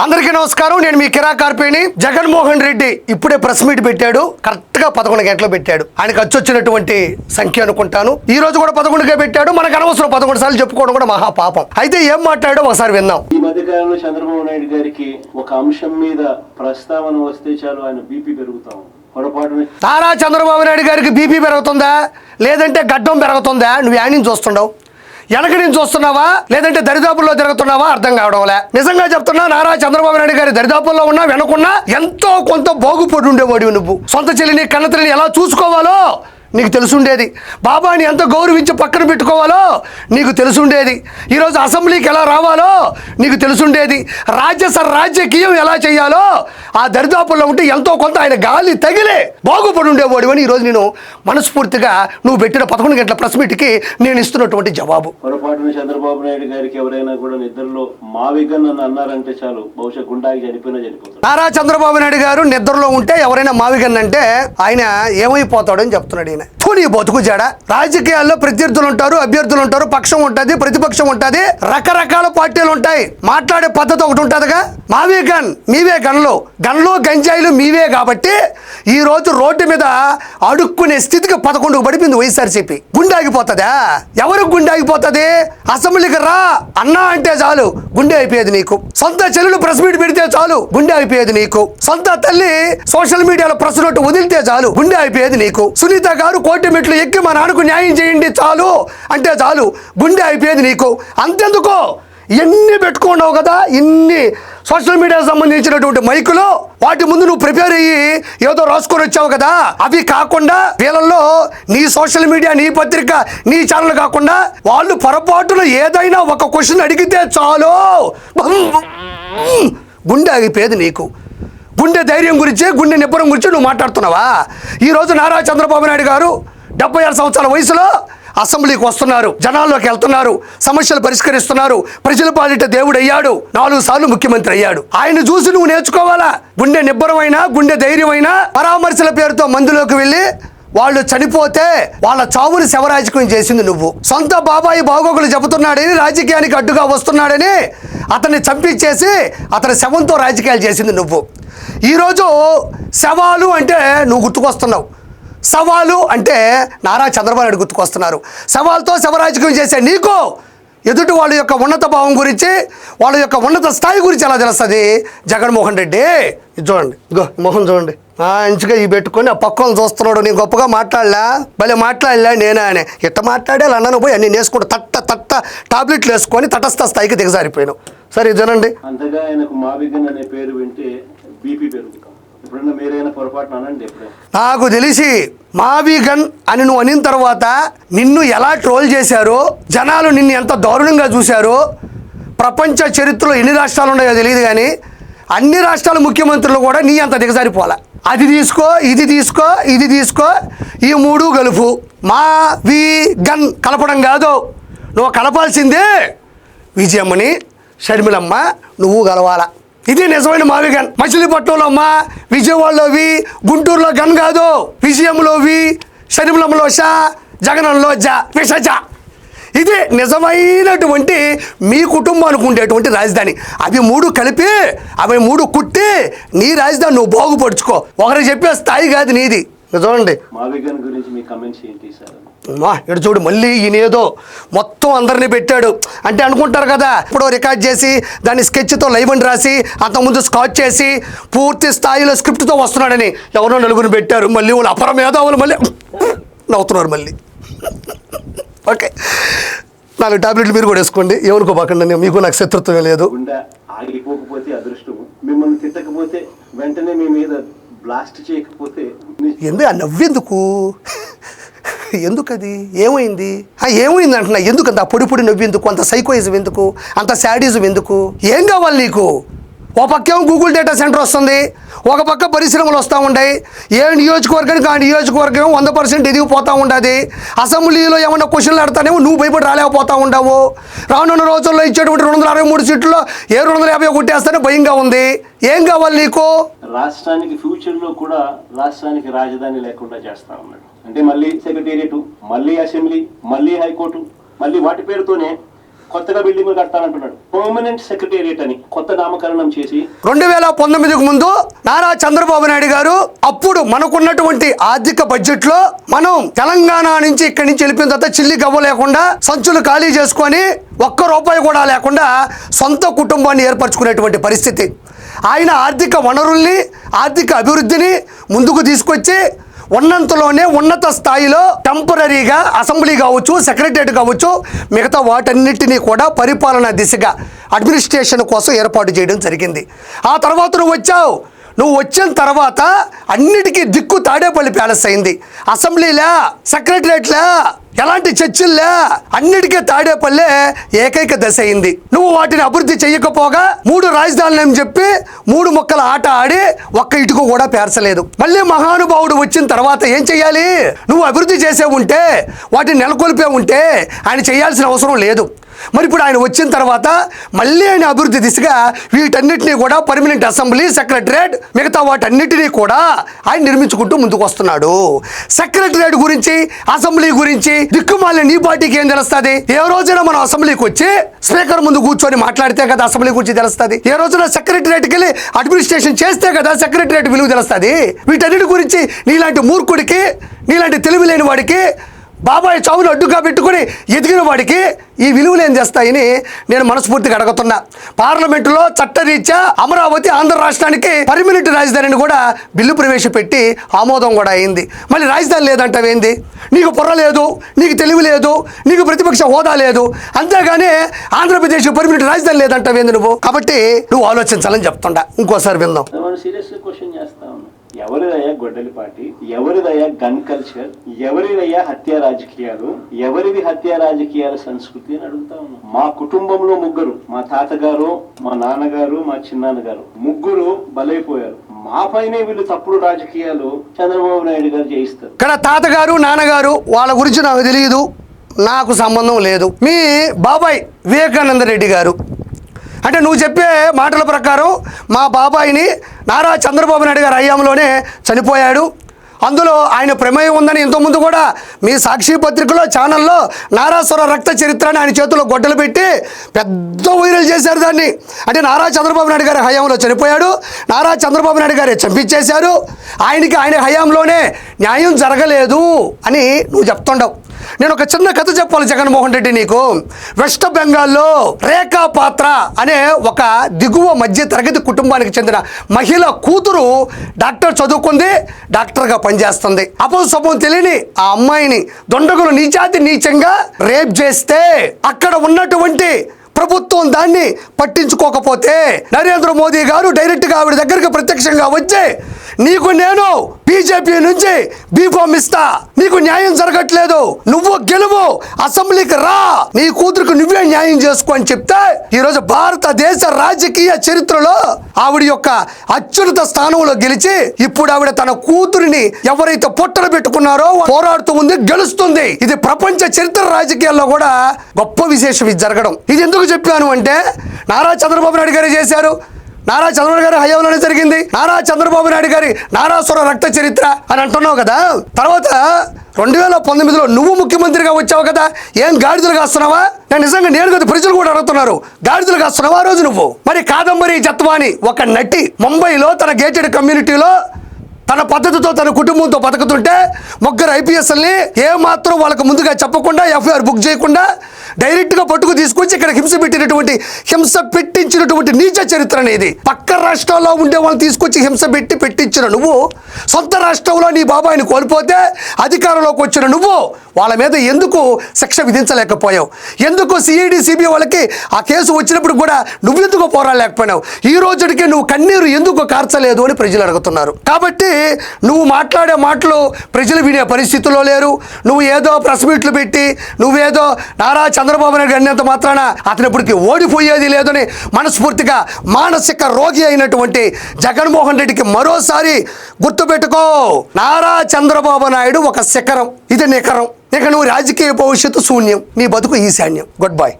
అందరికీ నమస్కారం. నేను మీ కిరా కార్పేని. జగన్మోహన్ రెడ్డి ఇప్పుడే ప్రెస్ మీట్ పెట్టాడు. కరెక్ట్ గా 11 గంటలు పెట్టాడు. ఆయనకు వచ్చినటువంటి సంఖ్య అనుకుంటాను. ఈ రోజు కూడా 11కే పెట్టాడు. మనకు అనవసరం 11 సార్లు చెప్పుకోవడం కూడా మహా పాపం. అయితే ఏం మాట్లాడాడో ఒకసారి విందాం. ఈ మధ్యకాలంలో చంద్రబాబు నాయుడు గారికి ఒక అంశం మీద ప్రస్తావన వస్తే చాలు ఆయన బీపీ పెరుగుతాం. నారా చంద్రబాబు నాయుడు గారికి బీపీ పెరుగుతుందా లేదంటే గడ్డం పెరుగుతుందా? నువ్వు యాడ్ నుంచి చూస్తున్నావు, వెనక నుంచి చూస్తున్నావా లేదంటే దరిదాపుల్లో తిరుగుతున్నావా అర్థం కావడంలే. నిజంగా చెప్తున్నా, నారా చంద్రబాబు నాయుడు గారి దరిదాపుల్లో ఉన్నా వెనకున్నా ఎంతో కొంత బాగుపడి ఉండేవాడివి. నువ్వు సొంత చెల్లిని కన్నతల్లిని ఎలా చూసుకోవాలో నీకు తెలుసుండేది. బాబాని ఎంత గౌరవించి పక్కన పెట్టుకోవాలో నీకు తెలుసుండేది. ఈరోజు అసెంబ్లీకి ఎలా రావాలో నీకు తెలుసుండేది. రాజకీయం ఎలా చేయాలో ఆ దరిదాపుల్లో ఉంటే ఎంతో కొంత ఆయన గాలి తగిలే బాగుపడి ఉండేవాడు అని ఈరోజు నేను మనస్ఫూర్తిగా నువ్వు పెట్టిన 11 గంటల ప్రెస్ మీట్కి నేను ఇస్తున్నటువంటి జవాబు. పొరపాటున చంద్రబాబు నాయుడు గారికి ఎవరైనా కూడా నిద్రలో మావిగన్ అని అన్నారంటే చాలు, బహుశా గుండాకి చనిపోతారు. నారా చంద్రబాబు నాయుడు గారు నిద్రలో ఉంటే ఎవరైనా మావిగన్ అంటే ఆయన ఏమైపోతాడని చెప్తున్నాడు. ఈయన నీ బతుకు జడ. రాజకీయాల్లో ప్రత్యర్థులు ఉంటారు, అభ్యర్థులు ఉంటారు, పక్షం ఉంటుంది, ప్రతిపక్షం ఉంటుంది, రకరకాల పార్టీలు ఉంటాయి. మాట్లాడే పద్ధతి ఒకటి ఉంటుందిగా. మావే గన్, మీవే గన్లు, గంజాయిలు మీవే. కాబట్టి ఈ రోజు రోడ్డు మీద అడుక్కునే స్థితికి 11కు పడిపోయింది వైఎస్ఆర్సీపీ. గుండె ఆగిపోతుందా? ఎవరికి గుండె ఆగిపోతుంది? అసెంబ్లీకి రా అన్నా అంటే చాలు గుండె అయిపోయేది నీకు. సొంత చెల్లెలు ప్రెస్ మీట్ పెడితే చాలు గుండె అయిపోయేది నీకు. సొంత తల్లి సోషల్ మీడియాలో ప్రెస్ నోట్ వదిలితే చాలు గుండె అయిపోయేది నీకు. సునీత గారు కోటి మెట్లు ఎక్కి మా నాన్నకు న్యాయం చేయండి చాలు అంటే చాలు గుండె అయిపోయేది నీకు. అంతెందుకో ఎన్ని పెట్టుకున్నావు కదా, ఇన్ని సోషల్ మీడియాకి సంబంధించినటువంటి మైకులు, వాటి ముందు నువ్వు ప్రిపేర్ అయ్యి ఏదో రాసుకొని వచ్చావు కదా. అవి కాకుండా వీళ్ళల్లో నీ సోషల్ మీడియా, నీ పత్రిక, నీ ఛానల్ కాకుండా వాళ్ళు పొరపాటున ఏదైనా ఒక క్వశ్చన్ అడిగితే చాలు గుండె ఆగిపోయేది నీకు. గుండె ధైర్యం గురించి, గుండె నిబ్బరం గురించి నువ్వు మాట్లాడుతున్నావా? ఈరోజు నారా చంద్రబాబు నాయుడు గారు 76 సంవత్సరాల వయసులో అసెంబ్లీకి వస్తున్నారు, జనాల్లోకి వెళ్తున్నారు, సమస్యలు పరిష్కరిస్తున్నారు, ప్రజల పాలిట దేవుడు అయ్యాడు, 4 సార్లు ముఖ్యమంత్రి అయ్యాడు. ఆయన చూసి నువ్వు నేర్చుకోవాలా. గుండె నిబ్బరమైనా, గుండె ధైర్యమైనా పరామర్శల పేరుతో మందులోకి వెళ్ళి వాళ్ళు చనిపోతే వాళ్ళ చావుని శవరాజకీయం చేసింది నువ్వు. సొంత బాబాయి బాగోగులు చెబుతున్నాడని, రాజకీయానికి అడ్డుగా వస్తున్నాడని అతన్ని చంపించేసి అతని శవంతో రాజకీయాలు చేసింది నువ్వు. ఈరోజు శవాలు అంటే నువ్వు గుర్తుకొస్తున్నావు, సవాలు అంటే నారా చంద్రబాబు నాయుడు గుర్తుకొస్తున్నారు. సవాల్తో శవరాజకీయం చేసే నీకు ఎదుటి వాళ్ళ యొక్క ఉన్నత భావం గురించి, వాళ్ళ యొక్క ఉన్నత స్థాయి గురించి ఎలా తెలుస్తుంది? జగన్మోహన్ రెడ్డి ఇది చూడండి, ఇగో మొహం చూడండి, మంచిగా ఈ పెట్టుకొని ఆ పక్కన చూస్తున్నాడు. నేను గొప్పగా మాట్లాడలా, భలే మాట్లాడలే నేనే అని ఇట్ట మాట్లాడే అన్నాను పోయి అన్ని వేసుకుంటూ తట్ట టాబ్లెట్లు వేసుకొని తటస్థ స్థాయికి దిగజారిపోయినావు. సరే జనండి. అంతగా ఆయనకు మావిగన్ అనే పేరు వింటే బీపీ పెరుగుతాం. ఎప్పుడన్నా మీరైనా పొరపాటున అనండి. నాకు తెలిసి మావిగన్ అని నువ్వు అనిన తర్వాత నిన్ను ఎలా ట్రోల్ చేశారో, జనాలు నిన్ను ఎంత దారుణంగా చూశారో, ప్రపంచ చరిత్రలో ఎన్ని రాష్ట్రాలు ఉన్నాయో తెలియదు కానీ అన్ని రాష్ట్రాల ముఖ్యమంత్రులు కూడా నీ అంత దిగజారిపోలే. అది తీసుకో, ఇది తీసుకో, ఇది తీసుకో, ఈ 3 కలుపు. మావిగన్ కలపడం కాదు, నువ్వు కలపాల్సిందే విజయమ్మని, షర్మిలమ్మ, నువ్వు కలవాలా. ఇది నిజమైన మావిగన్. మచిలీపట్నంలో అమ్మ, విజయవాడలోవి, గుంటూరులో గన్ కాదు, విజయంలోవి, షర్మిలమ్మలో షా, జగనంలో జా, విషజ. ఇది నిజమైనటువంటి మీ కుటుంబానికి ఉండేటువంటి రాజధాని. అవి 3 కలిపి, అవి 3 కుట్టి నీ రాజధాని నువ్వు బాగుపడుచుకో. ఒకరికి చెప్పే స్థాయి కాదు నీది. చూడండి మావిగన్ గురించి మీ కామెంట్స్ ఏంటి సార్? ఇక్కడ చూడు, మళ్ళీ ఈయనేదో మొత్తం అందరినీ పెట్టాడు అంటే అనుకుంటారు కదా. ఇప్పుడు రికార్డ్ చేసి దాన్ని స్కెచ్తో లైవ్ అని రాసి అంతకుముందు స్కాచ్ చేసి పూర్తి స్థాయిలో స్క్రిప్ట్తో వస్తున్నాడని ఎవరో 4 పెట్టారు. మళ్ళీ వాళ్ళు అపర మేధావులు మళ్ళీ నవ్వుతున్నారు మళ్ళీ. ఓకే, 4 టాబ్లెట్లు మీరు కూడా వేసుకోండి, ఏమనుకోబాకండి, మీకు నాకు శత్రుత్వం లేదు. గుండె ఆగిపోకపోతే అదృష్టం, మిమ్మల్ని తిట్టకపోతే వెంటనే మీ మీద బ్లాస్ట్ చేయకపోతే ఎందుకు ఆ నవ్వెందుకు? ఎందుకు అది ఏమైంది? ఏమైంది అంటున్నా. ఎందుకు అంత పొడి నవ్వెందుకు? అంత సైకోయిజం ఎందుకు? అంత శాడిజం ఎందుకు? ఏం కావాలి నీకు? ఒక పక్కేమో గూగుల్ డేటా సెంటర్ వస్తుంది, ఒక పక్క పరిశ్రమలు వస్తూ ఉంటాయి. ఏ నియోజకవర్గానికి ఆ నియోజకవర్గం 100% ఎదిగిపోతూ ఉంటుంది. అసెంబ్లీలో ఏమన్నా క్వశ్చన్లు ఆడతానేమో నువ్వు భయపడి రాలేకపోతూ ఉండవు. రానున్న రోజుల్లో ఇచ్చేటువంటి 263 సీట్లలో 250 కొట్టేస్తానే భయంగా ఉంది. ఏం కావాలి నీకు? రాష్ట్రానికి ఫ్యూచర్లో కూడా రాష్ట్రానికి రాజధాని లేకుండా చేస్తా ఉన్నాడు. అంటే మళ్ళీ సెక్రటేరియట్, మళ్ళీ అసెంబ్లీ, మళ్ళీ హైకోర్టు, మళ్ళీ వాటి పేరుతోనే కొత్తగా బిల్డింగ్లు కడతానంటున్నాడు. పర్మనెంట్ సెక్రటేరియట్ అని కొత్త నామకరణం చేసి 2019కు ముందు నారా చంద్రబాబు నాయుడు గారు అప్పుడు మనకున్నటువంటి ఆర్థిక బడ్జెట్ లో మనం తెలంగాణ నుంచి ఇక్కడి నుంచి వెళ్ళిపోయిన తర్వాత చిల్లి గవ్వ లేకుండా సంచులు ఖాళీ చేసుకొని ఒక్క రూపాయి కూడా లేకుండా సొంత కుటుంబాన్ని ఏర్పరచుకునేటువంటి పరిస్థితి. ఆయన ఆర్థిక వనరుల్ని ఆర్థిక అభివృద్ధిని ముందుకు తీసుకొచ్చి ఉన్నంతలోనే ఉన్నత స్థాయిలో టెంపరీగా అసెంబ్లీ కావచ్చు, సెక్రటరియట్ కావచ్చు, మిగతా వాటన్నిటినీ కూడా పరిపాలనా దిశగా అడ్మినిస్ట్రేషన్ కోసం ఏర్పాటు చేయడం జరిగింది. ఆ తర్వాత నువ్వు వచ్చిన తర్వాత అన్నిటికీ దిక్కు తాడేపల్లి ప్యాలెస్ అయింది. అసెంబ్లీలా, సెక్రటరియట్లా, ఎలాంటి చర్చల్లా అన్నిటికీ తాడేపల్లె ఏకైక దశ అయింది. నువ్వు వాటిని అభివృద్ధి చెయ్యకపోగా 3 రాజధానులని చెప్పి 3 ముక్కల ఆట ఆడి ఒక్క ఇటుకు కూడా పేర్చలేదు. మళ్ళీ మహానుభావుడు వచ్చిన తర్వాత ఏం చెయ్యాలి? నువ్వు అభివృద్ధి చేసే ఉంటే, వాటిని నెలకొల్పే ఉంటే ఆయన చేయాల్సిన అవసరం లేదు. మరి ఇప్పుడు ఆయన వచ్చిన తర్వాత మళ్ళీ ఆయన అభివృద్ధి దిశగా వీటన్నిటినీ కూడా పర్మనెంట్ అసెంబ్లీ, సెక్రటరియట్, మిగతా వాటన్నిటినీ కూడా ఆయన నిర్మించుకుంటూ ముందుకు వస్తున్నాడు. సెక్రటరియట్ గురించి, అసెంబ్లీ గురించి దిక్కుమాలిన నీ పార్టీకి ఏం తెలుస్తుంది? ఏ రోజైనా మనం అసెంబ్లీకి వచ్చి స్పీకర్ ముందు కూర్చొని మాట్లాడితే కదా అసెంబ్లీ గురించి తెలుస్తుంది. ఏ రోజున సెక్రటరియట్కి వెళ్ళి అడ్మినిస్ట్రేషన్ చేస్తే కదా సెక్రటరియట్ విలువ తెలుస్తుంది. వీటన్నిటి గురించి నీలాంటి మూర్ఖుడికి, నీలాంటి తెలివి లేని వాడికి, బాబాయ్ చావును అడ్డుగా పెట్టుకుని ఎదిగిన వాడికి ఈ విలువలు ఏం చేస్తాయని నేను మనస్ఫూర్తిగా అడుగుతున్నా. పార్లమెంటులో చట్టరీత్యా అమరావతి ఆంధ్ర రాష్ట్రానికి పర్మనెంట్ రాజధానిని కూడా బిల్లు ప్రవేశపెట్టి ఆమోదం కూడా అయింది. మళ్ళీ రాజధాని లేదంటావేంది? నీకు పొర్ర లేదు, నీకు తెలివి లేదు, నీకు ప్రతిపక్ష హోదా లేదు, అంతేగాని ఆంధ్రప్రదేశ్ పర్మనెంట్ రాజధాని లేదంటావేంది నువ్వు? కాబట్టి నువ్వు ఆలోచించాలని చెప్తుండా. ఇంకోసారి విందాం. సీరియస్ క్వశ్చన్ చేస్తా ఉన్నా. ఎవరిదయ్యా గొడ్డలి పార్టీ? ఎవరిదయ్యా గన్ కల్చర్? ఎవరిదయ్యా హత్య రాజకీయాలు? ఎవరిది హత్య రాజకీయాల సంస్కృతి అని అడుగుతా ఉన్నా. మా కుటుంబంలో 3, మా తాతగారు, మా నాన్నగారు, మా చిన్నాన్నగారు 3 బలైపోయారు. మా పైనే వీళ్ళు తప్పుడు రాజకీయాలు చంద్రబాబు నాయుడు గారు చేయిస్తారు. ఇక్కడ తాతగారు, నాన్నగారు వాళ్ళ గురించి నాకు తెలియదు, నాకు సంబంధం లేదు. మీ బాబాయ్ వివేకానంద రెడ్డి గారు అంటే నువ్వు చెప్పే మాటల ప్రకారం మా బాబాయిని నారా చంద్రబాబు నాయుడు గారి హయాంలోనే చనిపోయాడు. అందులో ఆయన ప్రమేయం ఉందని ఇంతకుముందు కూడా మీ సాక్షి పత్రికలో, ఛానల్లో నారాసుర రక్త చరిత్ర అని ఆయన చేతుల్లో గొడ్డలు పెట్టి పెద్ద వైరల్ చేశారు దాన్ని. అంటే నారా చంద్రబాబు నాయుడు గారి హయాంలో చనిపోయాడు, నారా చంద్రబాబు నాయుడు గారే చంపించేశారు, ఆయన హయాంలోనే న్యాయం జరగలేదు అని నువ్వు చెప్తుండవు. నేను ఒక చిన్న కథ చెప్పాలి జగన్మోహన్ రెడ్డి నీకు. వెస్ట్ బెంగాల్లో రేఖా పాత్ర అనే ఒక దిగువ మధ్య తరగతి కుటుంబానికి చెందిన మహిళ కూతురు డాక్టర్ చదువుకుంది, డాక్టర్గా పనిచేస్తుంది. అపోసపం తెలియని ఆ అమ్మాయిని దొండగులు నీచాతి నీచంగా రేప్ చేస్తే అక్కడ ఉన్నటువంటి ప్రభుత్వం దాన్ని పట్టించుకోకపోతే నరేంద్ర మోదీ గారు డైరెక్ట్గా ఆవిడ దగ్గరికి ప్రత్యక్షంగా వచ్చి నీకు నేను బీజేపీ నుంచి బీఫామ్ ఇస్తా, నీకు న్యాయం జరగట్లేదు, నువ్వు గెలువు, అసెంబ్లీకి రా, నీ కూతురుకు నువ్వే న్యాయం చేసుకో అని చెప్తే ఈరోజు భారతదేశ రాజకీయ చరిత్రలో ఆవిడ యొక్క అత్యున్నత స్థానంలో గెలిచి ఇప్పుడు ఆవిడ తన కూతురిని ఎవరైతే పొట్టలు పెట్టుకున్నారో పోరాడుతూ ఉంది, గెలుస్తుంది. ఇది ప్రపంచ చరిత్ర రాజకీయాల్లో కూడా గొప్ప విశేషం ఇది జరగడం. ఇది ఎందుకు చెప్పాను అంటే నారా చంద్రబాబు నాయుడు గారు చేశారు, నారా చంద్రబాబు గారి హయాంలోనే జరిగింది, నారా చంద్రబాబు నాయుడు గారి నారాసుర రక్త చరిత్ర అని అంటున్నావు కదా. తర్వాత 2019లో నువ్వు ముఖ్యమంత్రిగా వచ్చావు కదా, ఏం గాడిదలు కాస్తున్నావా? నేను కదా ప్రజలు కూడా అడుగుతున్నారు, గాడిదలు కాస్తున్నావా ఆ రోజు నువ్వు? మరి కాదంబరి జత్వాని ఒక నటి ముంబైలో తన గేటెడ్ కమ్యూనిటీలో తన పద్ధతితో తన కుటుంబంతో బతుకుతుంటే 3 ఐపీఎస్ఎల్ని ఏమాత్రం వాళ్ళకు ముందుగా చెప్పకుండా ఎఫ్ఐఆర్ బుక్ చేయకుండా డైరెక్ట్గా పట్టుకు తీసుకొచ్చి ఇక్కడ హింస పెట్టించినటువంటి నీచ చరిత్ర అనేది. పక్క రాష్ట్రాల్లో ఉండే వాళ్ళని తీసుకొచ్చి హింస పెట్టించిన నువ్వు సొంత రాష్ట్రంలో నీ బాబాయిని కోల్పోతే అధికారంలోకి వచ్చిన నువ్వు వాళ్ళ మీద ఎందుకు శిక్ష విధించలేకపోయావు? ఎందుకు సిఐడి సిబిఐ వాళ్ళకి ఆ కేసు వచ్చినప్పుడు కూడా నువ్వెందుకు పోరాడలేకపోయినావు? ఈ రోజుడికి నువ్వు కన్నీరు ఎందుకు కార్చలేదు అని ప్రజలు అడుగుతున్నారు. కాబట్టి నువ్వు మాట్లాడే మాటలు ప్రజలు వినే పరిస్థితుల్లో లేరు. నువ్వు ఏదో ప్రెస్ మీట్లు పెట్టి నువ్వేదో నారా చంద్రబాబు నాయుడు అన్నంత మాత్రాన అతను ఇప్పటికి ఓడిపోయేది లేదని మనస్ఫూర్తిగా మానసిక రోగి అయినటువంటి జగన్మోహన్ రెడ్డికి మరోసారి గుర్తుపెట్టుకో, నారా చంద్రబాబు నాయుడు ఒక శిఖరం, ఇది నిఖరం. ఇక నువ్వు రాజకీయ భవిష్యత్తు శూన్యం, నీ బతుకు ఈశాన్యం. Good bye.